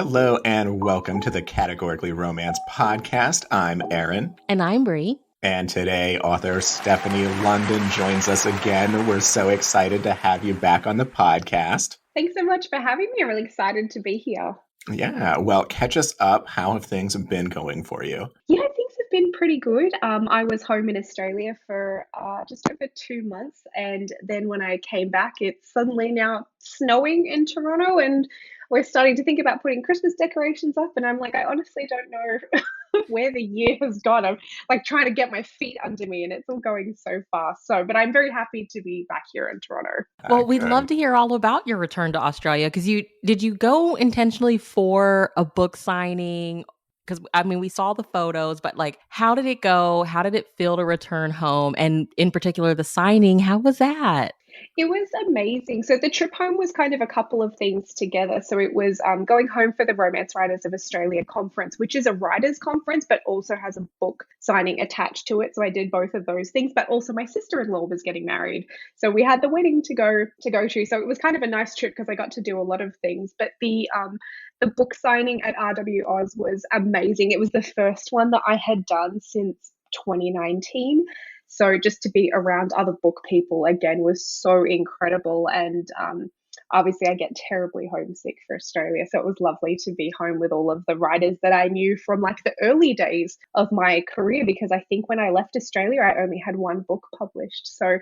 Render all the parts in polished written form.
Hello and welcome to the Categorically Romance podcast. I'm Aaron. And I'm Bree. And today, author Stefanie London joins us again. We're so excited to have you back on the podcast. Thanks so much for having me. I'm really excited to be here. Yeah, well, catch us up. How have things been going for you? Yeah, things have been pretty good. I was home in Australia for just over 2 months. And then when I came back, it's suddenly now snowing in Toronto. And we're starting to think about putting Christmas decorations up. And I'm like, I honestly don't know where the year has gone. I'm like trying to get my feet under me and it's all going so fast. But I'm very happy to be back here in Toronto. Well, we'd love to hear all about your return to Australia because did you go intentionally for a book signing? Because I mean, we saw the photos, but like, how did it go? How did it feel to return home? And in particular, the signing, how was that? It was amazing. So the trip home was kind of a couple of things together. So it was going home for the Romance Writers of Australia conference, which is a writers conference, but also has a book signing attached to it. So I did both of those things, but also my sister-in-law was getting married. So we had the wedding to go to. So it was kind of a nice trip because I got to do a lot of things. But the book signing at RW Oz was amazing. It was the first one that I had done since 2019. So just to be around other book people again was so incredible. And obviously I get terribly homesick for Australia. So it was lovely to be home with all of the writers that I knew from like the early days of my career, because I think when I left Australia, I only had one book published. So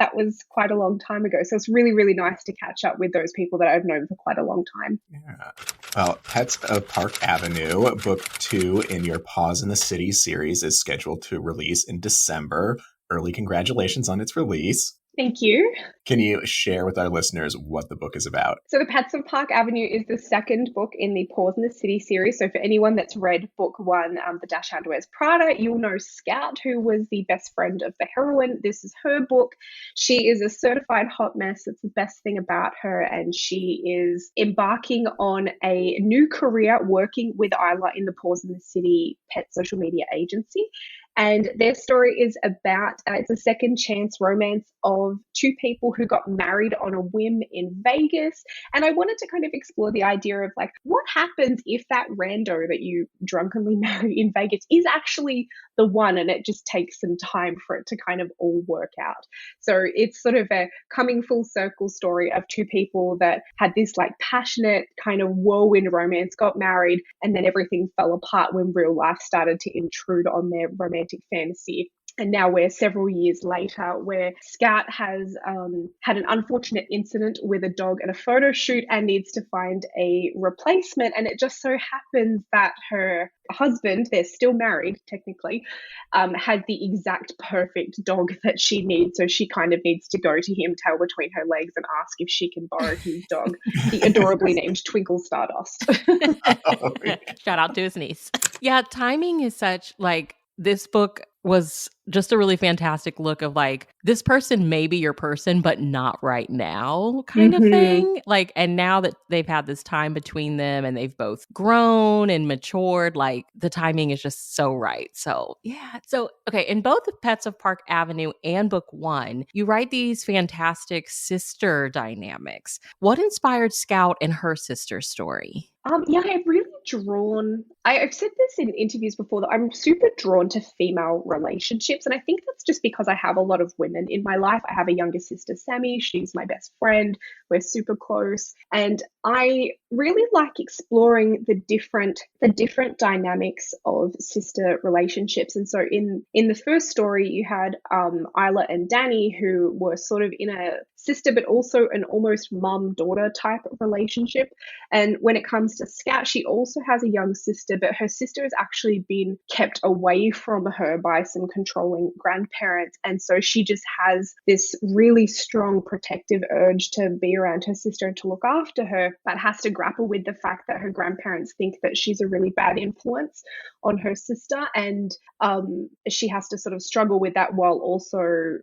that was quite a long time ago. So it's really, really nice to catch up with those people that I've known for quite a long time. Yeah. Well, Pets of Park Avenue, book 2 in your Paws in the City series is scheduled to release in December. Early congratulations on its release. Thank you. Can you share with our listeners what the book is about? So The Pets of Park Avenue is the second book in the Paws in the City series. So for anyone that's read book 1, The Dachshund Wears Prada, you'll know Scout, who was the best friend of the heroine. This is her book. She is a certified hot mess. It's the best thing about her. And she is embarking on a new career working with Isla in the Paws in the City pet social media agency. And their story is about, it's a second chance romance of two people who got married on a whim in Vegas. And I wanted to kind of explore the idea of like, what happens if that rando that you drunkenly marry in Vegas is actually the one, and it just takes some time for it to kind of all work out. So it's sort of a coming full circle story of two people that had this like passionate kind of whirlwind romance, got married, and then everything fell apart when real life started to intrude on their romantic fantasy. And now we're several years later where Scout has had an unfortunate incident with a dog at a photo shoot and needs to find a replacement. And it just so happens that her husband, they're still married technically, has the exact perfect dog that she needs. So she kind of needs to go to him, tail between her legs, and ask if she can borrow his dog, the adorably named Twinkle Stardust. Shout out to his niece. Yeah, timing is such like this book was just a really fantastic look of like, this person may be your person, but not right now kind of thing. Like, and now that they've had this time between them and they've both grown and matured, like the timing is just so right. So yeah. So, okay. In both Pets of Park Avenue and book 1, you write these fantastic sister dynamics. What inspired Scout and her sister story? Yeah, I've said this in interviews before that I'm super drawn to female relationships. And I think that's just because I have a lot of women in my life. I have a younger sister, Sammy. She's my best friend. We're super close. And I really like exploring the different dynamics of sister relationships. And so in the first story, you had Isla and Danny, who were sort of in a sister, but also an almost mum-daughter type of relationship. And when it comes to Scout, she also has a young sister, but her sister has actually been kept away from her by some controlling grandparents. And so she just has this really strong protective urge to be around her sister and to look after her, but has to grapple with the fact that her grandparents think that she's a really bad influence on her sister. And she has to sort of struggle with that while also,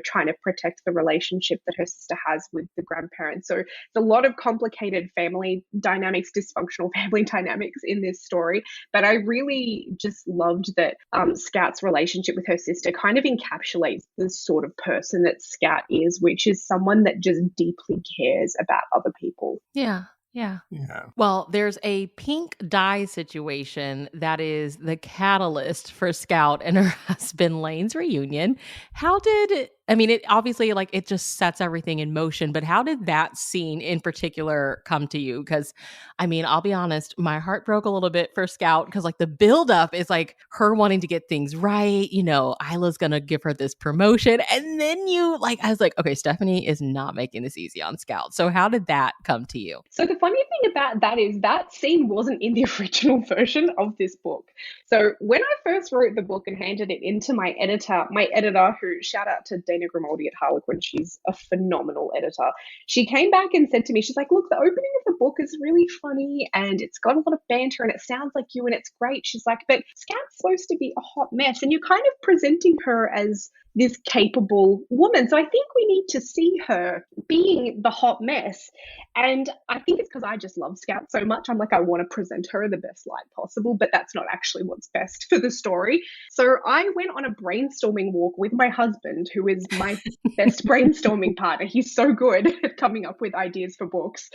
trying to protect the relationship that her sister has with the grandparents. So it's a lot of complicated family dynamics, dysfunctional family dynamics in this story. But I really just loved that Scout's relationship with her sister kind of encapsulates the sort of person that Scout is, which is someone that just deeply cares about other people. Yeah. Yeah. Yeah. Well, there's a pink dye situation that is the catalyst for Scout and her husband Lane's reunion. How did it, I mean, it obviously like it just sets everything in motion, but how did that scene in particular come to you? Because I mean, I'll be honest, my heart broke a little bit for Scout because like the buildup is like her wanting to get things right. You know, Isla's gonna give her this promotion. And then you like, I was like, okay, Stephanie is not making this easy on Scout. So how did that come to you? So the funny thing about that is that scene wasn't in the original version of this book. So when I first wrote the book and handed it into my editor, who shout out to Dana Grimaldi at Harlequin, she's a phenomenal editor. She came back and said to me, she's like, look, the opening of the book is really funny and it's got a lot of banter and it sounds like you and it's great. She's like, but Scout's supposed to be a hot mess and you're kind of presenting her as this capable woman. So I think we need to see her being the hot mess. And I think it's because I just love Scout so much. I'm like, I want to present her in the best light possible, but that's not actually what's best for the story. So I went on a brainstorming walk with my husband, who is my best brainstorming partner. He's so good at coming up with ideas for books.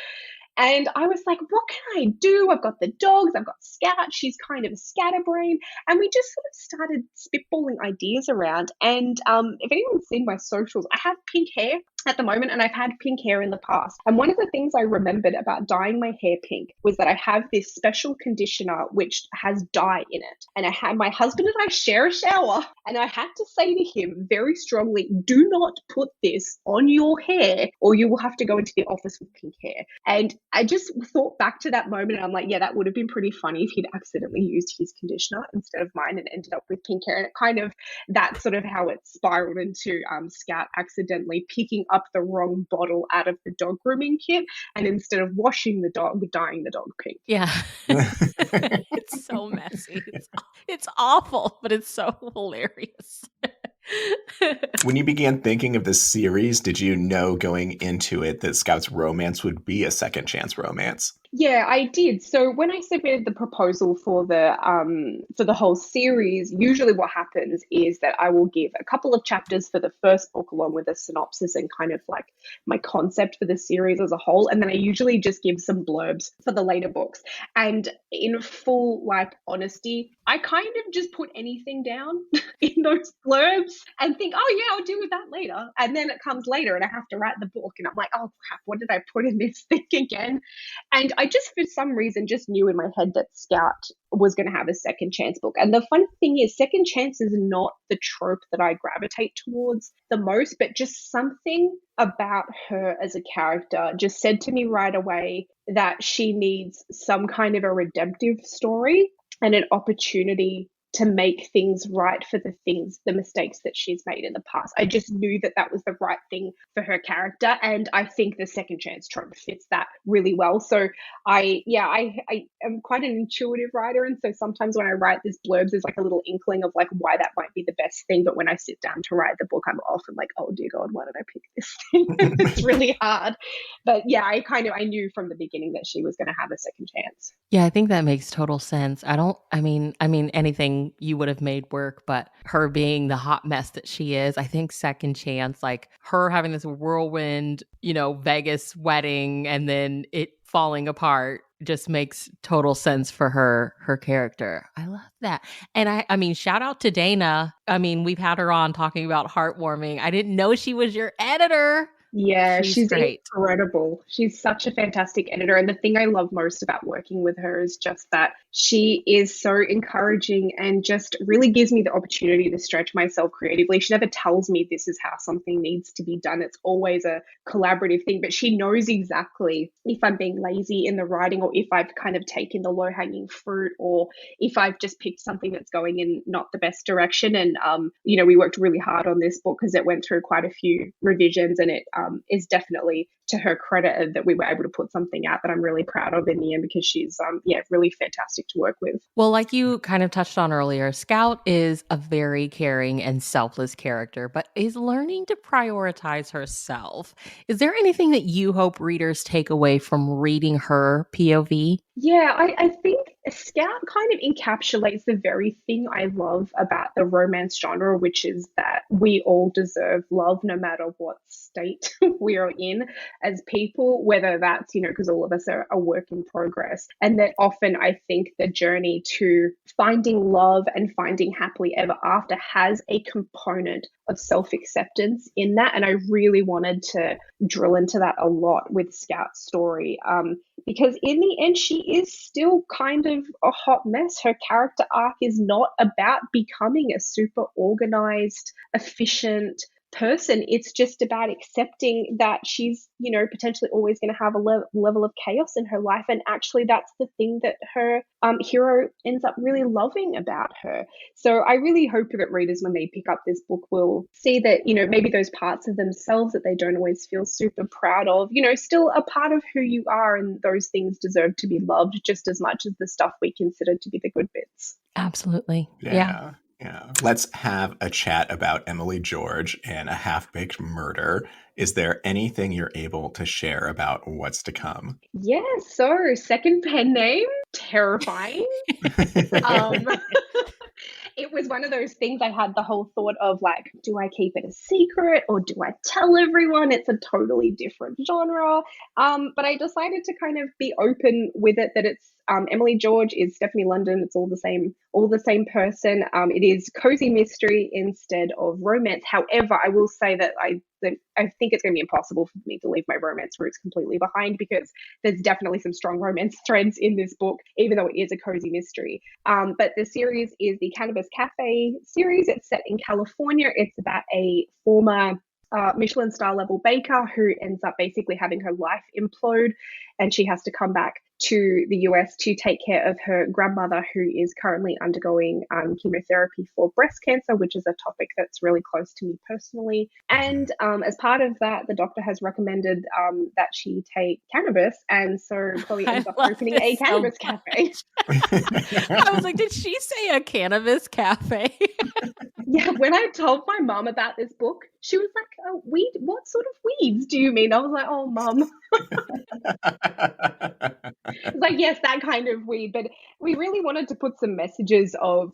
And I was like, what can I do? I've got the dogs, I've got Scout, she's kind of a scatterbrain. And we just sort of started spitballing ideas around. And if anyone's seen my socials, I have pink hair at the moment and I've had pink hair in the past. And one of the things I remembered about dyeing my hair pink was that I have this special conditioner which has dye in it. And I had my husband and I share a shower and I had to say to him very strongly, do not put this on your hair or you will have to go into the office with pink hair. And I just thought back to that moment and I'm like, yeah, that would have been pretty funny if he'd accidentally used his conditioner instead of mine and ended up with pink hair. And it kind of, that's sort of how it spiraled into Scout accidentally picking up the wrong bottle out of the dog grooming kit and instead of washing the dog, dyeing the dog pink. Yeah. It's so messy. It's awful, but it's so hilarious. When you began thinking of this series, did you know going into it that Scout's romance would be a second chance romance? Yeah, I did. So when I submitted the proposal for the whole series, usually what happens is that I will give a couple of chapters for the first book along with a synopsis and kind of like my concept for the series as a whole, and then I usually just give some blurbs for the later books. And in full like honesty, I kind of just put anything down in those blurbs and think, oh yeah, I'll deal with that later. And then it comes later and I have to write the book and I'm like, oh crap, what did I put in this thing again? And I just, for some reason, just knew in my head that Scout was going to have a second chance book. And the funny thing is, second chance is not the trope that I gravitate towards the most, but just something about her as a character just said to me right away that she needs some kind of a redemptive story and an opportunity to make things right for the mistakes that she's made in the past. I just knew that that was the right thing for her character. And I think the second chance trope fits that really well. So I am quite an intuitive writer. And so sometimes when I write these blurbs, there's like a little inkling of like why that might be the best thing. But when I sit down to write the book, I'm often like, oh dear God, why did I pick this thing? It's really hard. But yeah, I knew from the beginning that she was going to have a second chance. Yeah, I think that makes total sense. I mean anything you would have made work, but her being the hot mess that she is, I think second chance, like her having this whirlwind, Vegas wedding and then it falling apart just makes total sense for her character. I love that. And I mean, shout out to Dana. I mean, we've had her on talking about heartwarming. I didn't know she was your editor. Yeah, she's great. Incredible. She's such a fantastic editor. And the thing I love most about working with her is just that she is so encouraging and just really gives me the opportunity to stretch myself creatively. She never tells me this is how something needs to be done. It's always a collaborative thing, but she knows exactly if I'm being lazy in the writing or if I've kind of taken the low-hanging fruit or if I've just picked something that's going in not the best direction. And, we worked really hard on this book because it went through quite a few revisions and it is definitely to her credit that we were able to put something out that I'm really proud of in the end because she's really fantastic to work with. Well, like you kind of touched on earlier, Scout is a very caring and selfless character, but is learning to prioritize herself. Is there anything that you hope readers take away from reading her POV? Yeah, I think Scout kind of encapsulates the very thing I love about the romance genre, which is that we all deserve love no matter what state we are in as people, whether that's, because all of us are a work in progress. And that often I think the journey to finding love and finding happily ever after has a component of self acceptance in that. And I really wanted to drill into that a lot with Scout's story. Because in the end, she is still kind of a hot mess. Her character arc is not about becoming a super organized, efficient person. It's just about accepting that she's, potentially always going to have a level of chaos in her life. And actually, that's the thing that her hero ends up really loving about her. So I really hope that readers, when they pick up this book, will see that, maybe those parts of themselves that they don't always feel super proud of, still a part of who you are. And those things deserve to be loved just as much as the stuff we consider to be the good bits. Absolutely. Yeah. Let's have a chat about Emily George and A Half-Baked Murder. Is there anything you're able to share about what's to come? Yeah, so second pen name, terrifying. It was one of those things. I had the whole thought of like, do I keep it a secret or do I tell everyone? It's a totally different genre. But I decided to kind of be open with it, that it's Emily George is Stefanie London. It's all the same person. It is cozy mystery instead of romance. However, I will say that I think it's going to be impossible for me to leave my romance roots completely behind, because there's definitely some strong romance threads in this book, even though it is a cozy mystery. But the series is the Cannabis Cafe series. It's set in California. It's about a former Michelin star level baker who ends up basically having her life implode, and she has to come back to the US to take care of her grandmother, who is currently undergoing chemotherapy for breast cancer, which is a topic that's really close to me personally. And as part of that, the doctor has recommended that she take cannabis, and so Chloe ends up opening a cannabis cafe. I was like, did she say a cannabis cafe? Yeah, when I told my mom about this book, she was like, oh, weed? What sort of weeds do you mean? I was like, oh, mom. Like, yes, that kind of weed. But we really wanted to put some messages of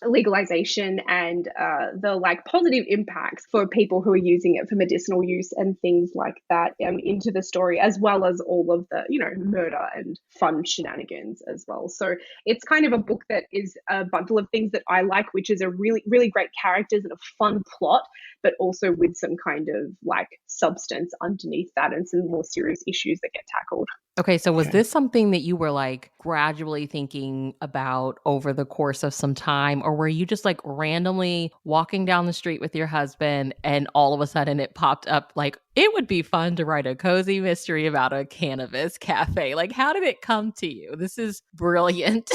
legalization and the like positive impacts for people who are using it for medicinal use and things like that into the story, as well as all of the murder and fun shenanigans as well. So it's kind of a book that is a bundle of things that I like, which is a really, really great characters and a fun plot, but also with some kind of like substance underneath that and some more serious issues that get tackled. Okay, so was this something that you were like gradually thinking about over the course of some time, or were you just like randomly walking down the street with your husband and all of a sudden it popped up like, it would be fun to write a cozy mystery about a cannabis cafe? Like, how did it come to you? This is brilliant.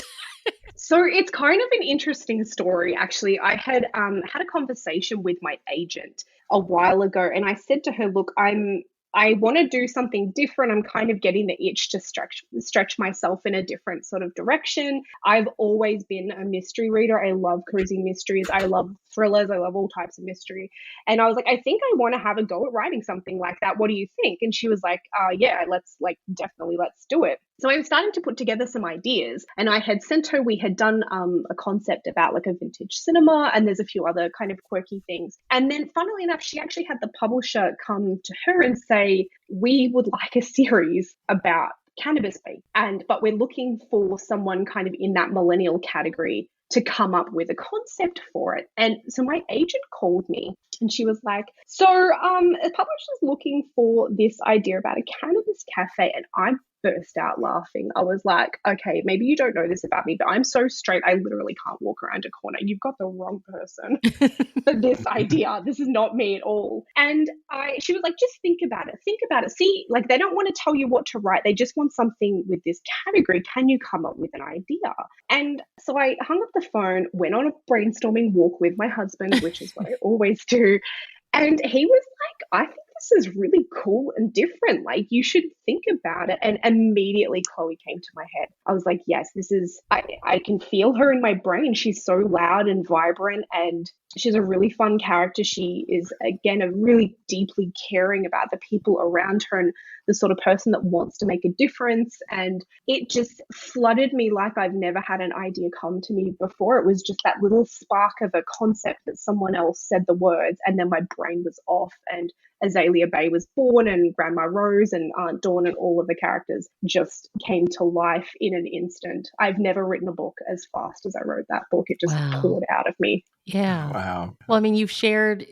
So it's kind of an interesting story, actually. I had had a conversation with my agent a while ago, and I said to her, "Look, I want to do something different. I'm kind of getting the itch to stretch myself in a different sort of direction. I've always been a mystery reader. I love cozy mysteries. I love thrillers. I love all types of mystery. And I was like, I think I want to have a go at writing something like that. What do you think?" And she was like, yeah, let's do it. So I was starting to put together some ideas, and I had sent her, we had done a concept about like a vintage cinema, and there's a few other kind of quirky things. And then funnily enough, she actually had the publisher come to her and say, we would like a series about cannabis vape, but we're looking for someone kind of in that millennial category to come up with a concept for it. And so my agent called me and she was like, so a publisher's looking for this idea about a cannabis cafe. And I burst out laughing. I was like, okay, maybe you don't know this about me, but I'm so straight, I literally can't walk around a corner. You've got the wrong person for this idea. This is not me at all. And she was like, just think about it. Think about it. See, like they don't want to tell you what to write. They just want something with this category. Can you come up with an idea? And so I hung up the phone, went on a brainstorming walk with my husband, which is what I always do. And he was like, I think this is really cool and different. Like, you should think about it. And immediately Chloe came to my head. I was like, yes, this is, I can feel her in my brain. She's so loud and vibrant and She's a really fun character. She is, again, a really deeply caring about the people around her and the sort of person that wants to make a difference. And it just flooded me like I've never had an idea come to me before. It was just that little spark of a concept that someone else said the words, and then my brain was off. And Azalea Bay was born, and Grandma Rose and Aunt Dawn and all of the characters just came to life in an instant. I've never written a book as fast as I wrote that book. It just poured out of me. Yeah. Wow. Well, I mean, you've shared,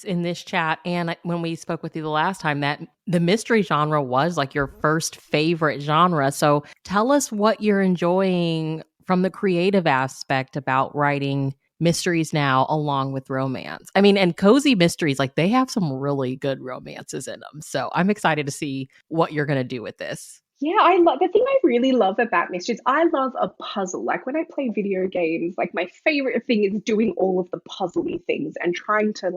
in this chat and when we spoke with you the last time, that the mystery genre was like your first favorite genre. So tell us what you're enjoying from the creative aspect about writing mysteries now along with romance. I mean, and cozy mysteries, like they have some really good romances in them. So I'm excited to see what you're going to do with this. Yeah, I love the thing I really love about mysteries. I love a puzzle. Like when I play video games, like my favorite thing is doing all of the puzzly things and trying to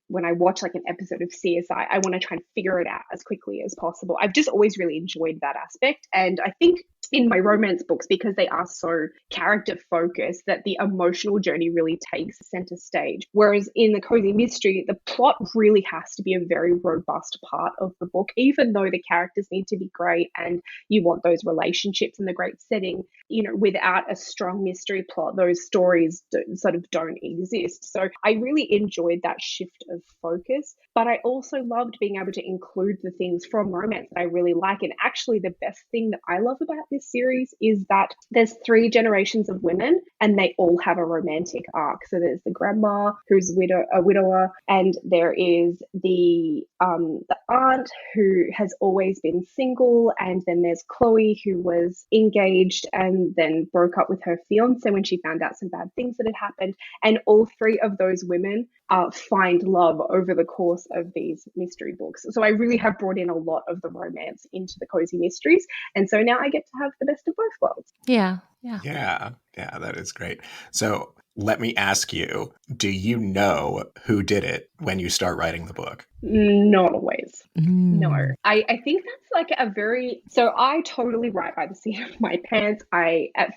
when I watch like an episode of CSI, I want to try and figure it out as quickly as possible. I've just always really enjoyed that aspect. And I think in my romance books, because they are so character focused, that the emotional journey really takes center stage. Whereas in the cozy mystery, the plot really has to be a very robust part of the book, even though the characters need to be great and you want those relationships and the great setting. Without a strong mystery plot, those stories don't exist. So I really enjoyed that shift of focus, but I also loved being able to include the things from romance that I really like. And actually, the best thing that I love about this series is that there's 3 generations of women and they all have a romantic arc. So there's the grandma who's a widower, and there is the aunt who has always been single, and then there's Chloe who was engaged and then broke up with her fiance when she found out some bad things that had happened. And all 3 of those women find love over the course of these mystery books. So I really have brought in a lot of the romance into the cozy mysteries. And so now I get to have the best of both worlds. Yeah. Yeah, that is great. So let me ask you, do you know who did it when you start writing the book? Not always. No. I think that's so I totally write by the seat of my pants.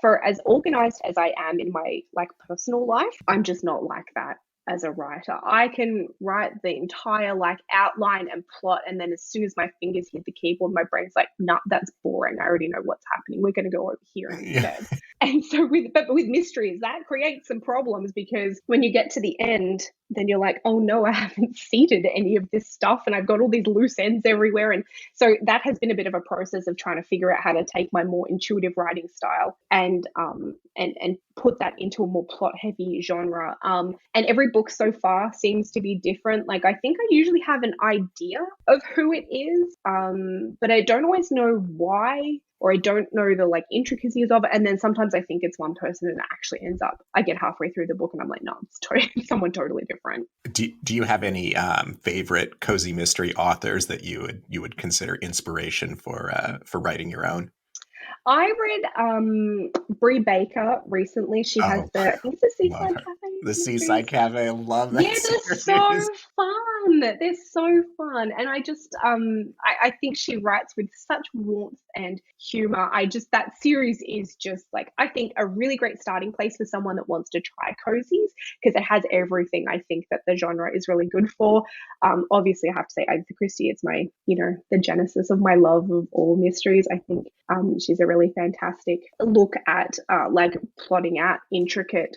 For as organized as I am in my personal life, I'm just not like that as a writer. I can write the entire outline and plot, and then as soon as my fingers hit the keyboard, my brain's like, nah, that's boring. I already know what's happening. We're going to go over here instead. Yeah. And so with mysteries, that creates some problems, because when you get to the end, then you're like, oh no, I haven't seeded any of this stuff and I've got all these loose ends everywhere. And so that has been a bit of a process of trying to figure out how to take my more intuitive writing style and put that into a more plot heavy genre. And every book so far seems to be different. I think I usually have an idea of who it is, but I don't always know why, or I don't know the intricacies of it. And then sometimes I think it's one person and it actually ends up, I get halfway through the book and I'm like, no, it's someone totally different. Do you have any favorite cozy mystery authors that you would consider inspiration for writing your own? I read Brie Baker recently. She has I think it's the Seaside Cafe. The Seaside Cafe. I love that. Yeah, they're so fun. They're so fun. And I just, I think she writes with such warmth and humor. That series is just I think a really great starting place for someone that wants to try cozies, because it has everything I think that the genre is really good for. Obviously I have to say Agatha Christie, it's my, the genesis of my love of all mysteries. I think she's a really fantastic look at plotting out intricate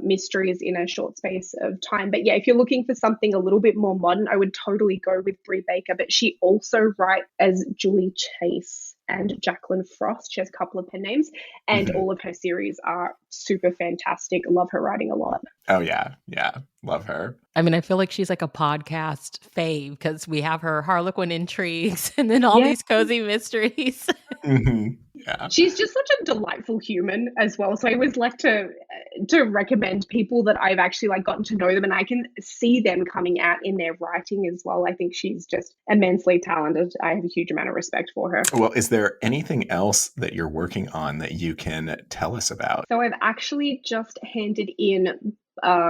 mysteries in a short space of time. But yeah, if you're looking for something a little bit more modern, I would totally go with Brie Baker. But she also writes as Julie Chase and Jacqueline Frost. She has a couple of pen names, and all of her series are super fantastic. Love her writing a lot. Oh yeah, love her. I mean, I feel like she's like a podcast fave, because we have her Harlequin intrigues and then all these cozy mysteries. Yeah, she's just such a delightful human as well. So I always like to recommend people that I've actually gotten to know them, and I can see them coming out in their writing as well. I think she's just immensely talented. I have a huge amount of respect for her. Well, is there anything else that you're working on that you can tell us about? So I've actually just handed in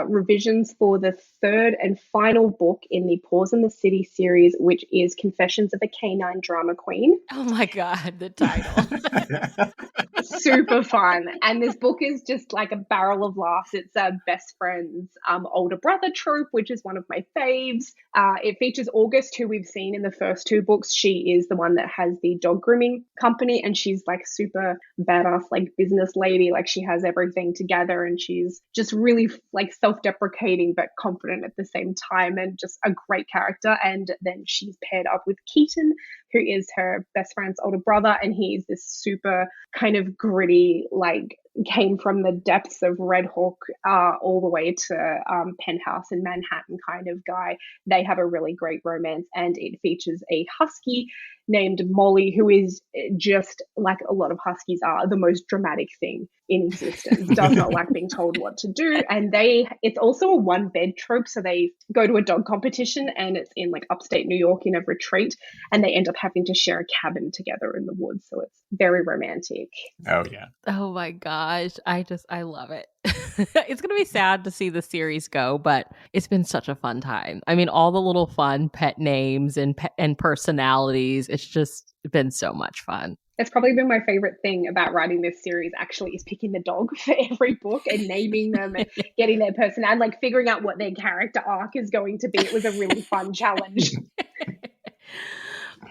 revisions for the third and final book in the Paws in the City series, which is Confessions of a Canine Drama Queen. Oh my God, the title. Super fun. And this book is just like a barrel of laughs. It's a best friend's older brother trope, which is one of my faves. It features August, who we've seen in the first two books. She is the one that has the dog grooming company, and she's like super badass, like business lady. Like she has everything together, and she's just really like self-deprecating but confident at the same time, and just a great character. And then she's paired up with Keaton, who is her best friend's older brother, and he's this super kind of gritty, like came from the depths of Red Hawk all the way to Penthouse in Manhattan kind of guy. They have a really great romance, and it features a husky named Molly, who is just, like a lot of huskies are, the most dramatic thing in existence. Does not like being told what to do. And it's also a one bed trope. So they go to a dog competition, and it's in like upstate New York in a retreat, and they end up having to share a cabin together in the woods. So it's very romantic. Oh yeah. Oh my gosh. I love it. It's going to be sad to see the series go, but it's been such a fun time. I mean, all the little fun pet names and personalities. It's just been so much fun. It's probably been my favorite thing about writing this series, actually, is picking the dog for every book and naming them and getting their personality, like figuring out what their character arc is going to be. It was a really fun challenge.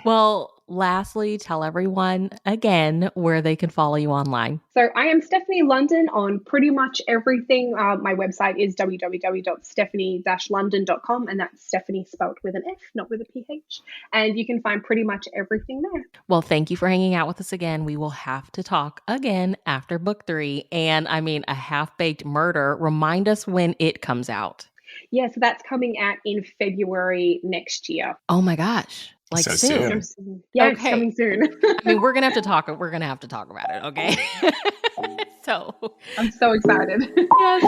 Well, lastly, tell everyone again where they can follow you online. So I am Stefanie London on pretty much everything. My website is www.stephanie-london.com, and that's Stephanie spelt with an F, not with a PH. And you can find pretty much everything there. Well, thank you for hanging out with us again. We will have to talk again after book 3. And I mean, A Half-Baked Murder. Remind us when it comes out. Yeah, so that's coming out in February next year. Oh my gosh. Like So soon. soon. Yeah, Okay. It's coming soon. I mean, we're gonna have to talk about it, okay? So I'm so excited. yes.